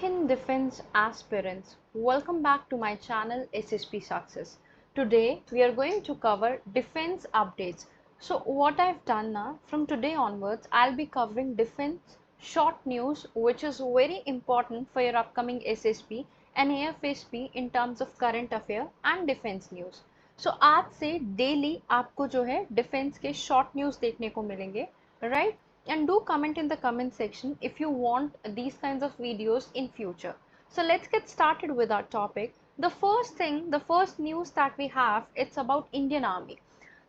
Hind Defense aspirants, welcome back to my channel SSP Success. Today we are going to cover defense updates. So what I've done now, from today onwards, I'll be covering defense short news which is very important for your upcoming SSP and AFSP in terms of current affair and defense news. So आज से daily आपको जो है defense के short news देखने को मिलेंगे, right? And do comment in the comment section if you want these kinds of videos in future. So let's get started with our topic. The first news that we have, it's about Indian Army.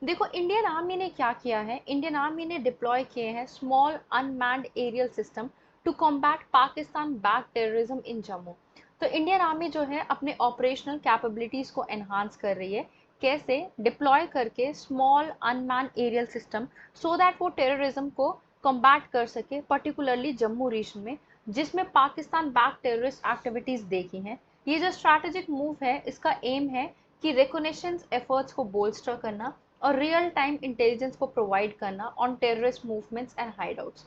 देखो Indian Army ने क्या किया है, Indian Army ने deploy किए हैं small unmanned aerial system to combat Pakistan back terrorism in Jammu. तो Indian army जो है अपने ऑपरेशनल कैपेबिलिटीज को एनहांस कर रही है. कैसे? डिप्लॉय करके small unmanned aerial system, so that वो टेररिज्म को कॉम्बैट कर सके, पर्टिकुलरली जम्मू रीजन में जिसमें पाकिस्तान बैक टेररिस्ट एक्टिविटीज देखी हैं. ये जो स्ट्रैटेजिक मूव है, इसका एम है कि रिकॉग्निशंस एफर्ट्स को बोल्स्टर करना और रियल टाइम इंटेलिजेंस को प्रोवाइड करना on terrorist movements and hideouts.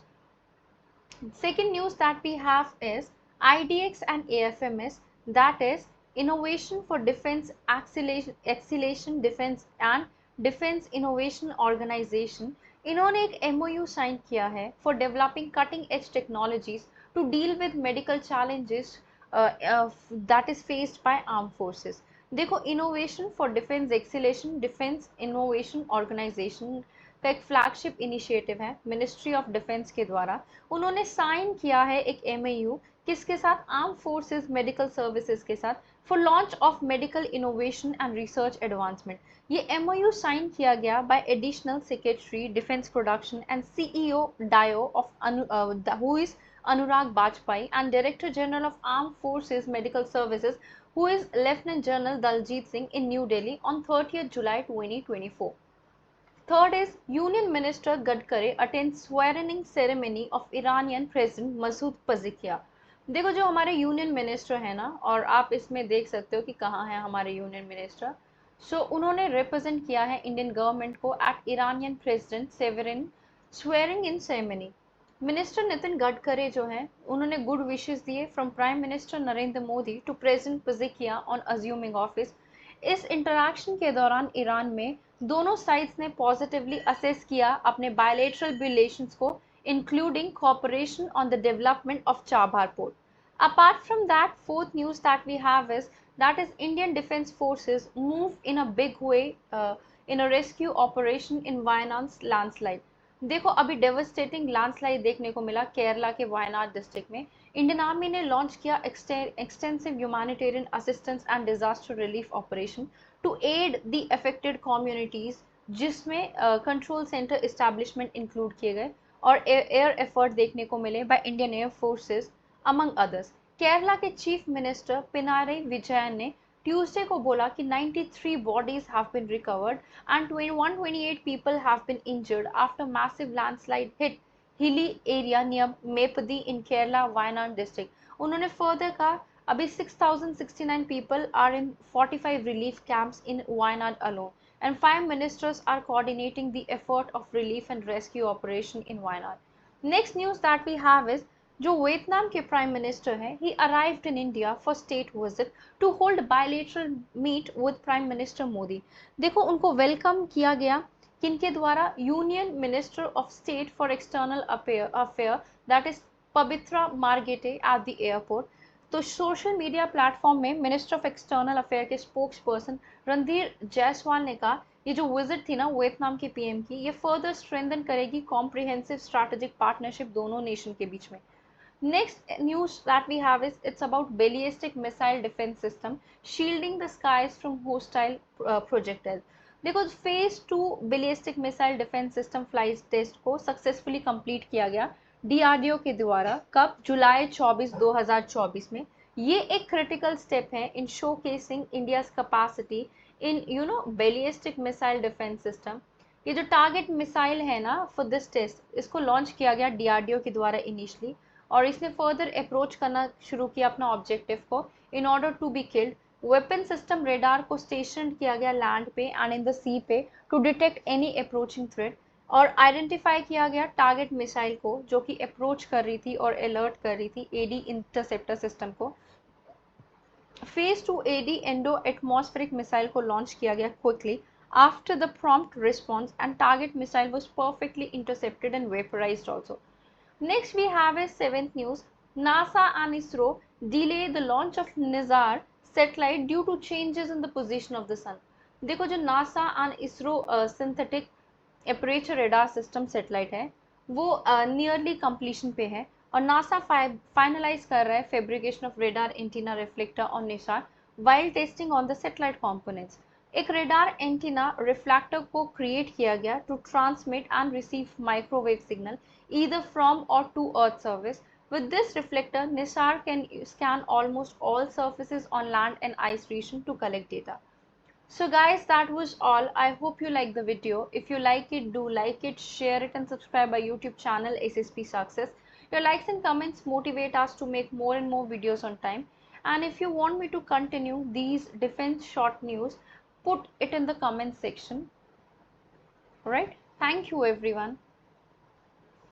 Second news that we have is IDX and AFMS, that is Innovation for Defense Acceleration Defense and Defense Innovation Organization. इन्होंने एक MOU sign किया है for developing cutting edge technologies to deal with medical challenges that is faced by armed forces. देखो, innovation for defence acceleration defence innovation organisation का एक flagship initiative है ministry of defence के द्वारा. उन्होंने साइन किया है एक MOU किसके साथ? आर्म फोर्सेस मेडिकल सर्विसेज के साथ, for launch of medical innovation and research advancement. ये MOU साइन किया गया by additional secretary defence production and CEO DIO of who is Anurag Bajpai and director general of armed forces medical services who is Lieutenant General Daljit Singh in New Delhi on 30th July 2024. Third is Union Minister Gadkari attends swearing-in ceremony of Iranian President Masoud Pezeshkian. देखो, जो हमारे union minister है ना, और आप इसमें देख सकते हो कि कहाँ है हमारे यूनियन मिनिस्टर. सो उन्होंने रिप्रेजेंट किया है इंडियन गवर्नमेंट को एट इरानियन प्रेसिडेंट सेवरिन swearing in ceremony. Minister Nitin Gadkari जो है, उन्होंने गुड विशेस दिए from prime minister Narendra Modi to president Pezeshkian on assuming office. इस इंटरैक्शन के दौरान ईरान में दोनों साइड्स ने पॉजिटिवली असेस किया अपने बायलैटरल रिलेशंस को, including cooperation on the development of Chabahar port. Apart from that, fourth news that we have is that is Indian Defence Forces move in a big way in a rescue operation in Wayanad's landslide. देखो, अभी devastating landslide देखने को मिला केरला के Wayanad district में. Indian Army ने launch किया extensive humanitarian assistance and disaster relief operation to aid the affected communities, जिसमें कंट्रोल सेंटर इस्टेब्लिशमेंट इंक्लूड किए गए और एयर एफर्ट देखने को मिले by Indian Air Forces among others. Kerala के चीफ मिनिस्टर पिनारई विजयन ने ट्यूसडे को बोला कि 93 bodies have been recovered and 128 people have been injured after massive landslide hit hilly area near Mepadi in Kerala Wayanad district. उन्होंने further कहा अभी 6,069 people are in 45 relief camps in Wayanad alone and 5 ministers are coordinating the effort of relief and rescue operation in Wayanad. Next news that we have is जो Vietnam के prime minister हैं, he arrived in India for state visit to hold bilateral meet with prime minister Modi. देखो, उनको welcome किया गया किनके द्वारा? Union minister of state for external affair that is Pabitra Margherita at the airport. तो सोशल मीडिया प्लेटफॉर्म में minister of external affair के spokesperson Randhir Jaiswal ने कहा ये जो विजिट थी ना वियतनाम के PM की, ये फर्दर स्ट्रेंथन करेगी कॉम्प्रिहेंसिव स्ट्रैटेजिक पार्टनरशिप दोनों नेशन के बीच में. Next news that we have is it's about ballistic missile defense system shielding the skies from hostile projectiles. देखो, phase 2 ballistic missile defense system flight test को successfully complete किया गया DRDO के द्वारा. कब? जुलाई 24, 2024 में. ये एक critical step है in showcasing India's capacity in ballistic missile defense system. ये जो target missile है ना for this test, इसको launch किया गया DRDO के द्वारा initially, और इसने फर्दर अप्रोच करना शुरू किया अपना ऑब्जेक्टिव को in order to be killed. Weapon system radar को स्टेशन किया गया लैंड पे एंड इन द सी पे to detect any approaching threat. और आइडेंटिफाई किया गया टारगेट मिसाइल को जो कि अप्रोच कर रही थी और अलर्ट कर रही थी एडी इंटरसेप्टर सिस्टम को। Phase 2 AD endo atmospheric missile को लॉन्च किया गया quickly after the prompt response and target missile was perfectly intercepted and vaporized also. Next we have a seventh news. NASA and ISRO delay the launch of NISAR satellite due to changes in the position of the sun. देखो जो NASA and ISRO synthetic aperture radar system satellite है वो nearly completion पे है और NASA finalise कर रहा है fabrication of radar antenna reflector on NISAR while testing on the satellite components. एक रेडार एंटीना रिफ्लेक्टर को क्रिएट किया गया to transmit and receive microwave signal either from or to earth surface. With this reflector, NISAR can scan almost all surfaces on land and ice region to collect data. So guys, that was all. I hope you like the video. If you like it, do like it, share it and subscribe our YouTube channel SSP Success. Your likes and comments motivate us to make more and more videos on time. And if you want me to continue these defense short news, put it in the comment section. Alright? Thank you everyone.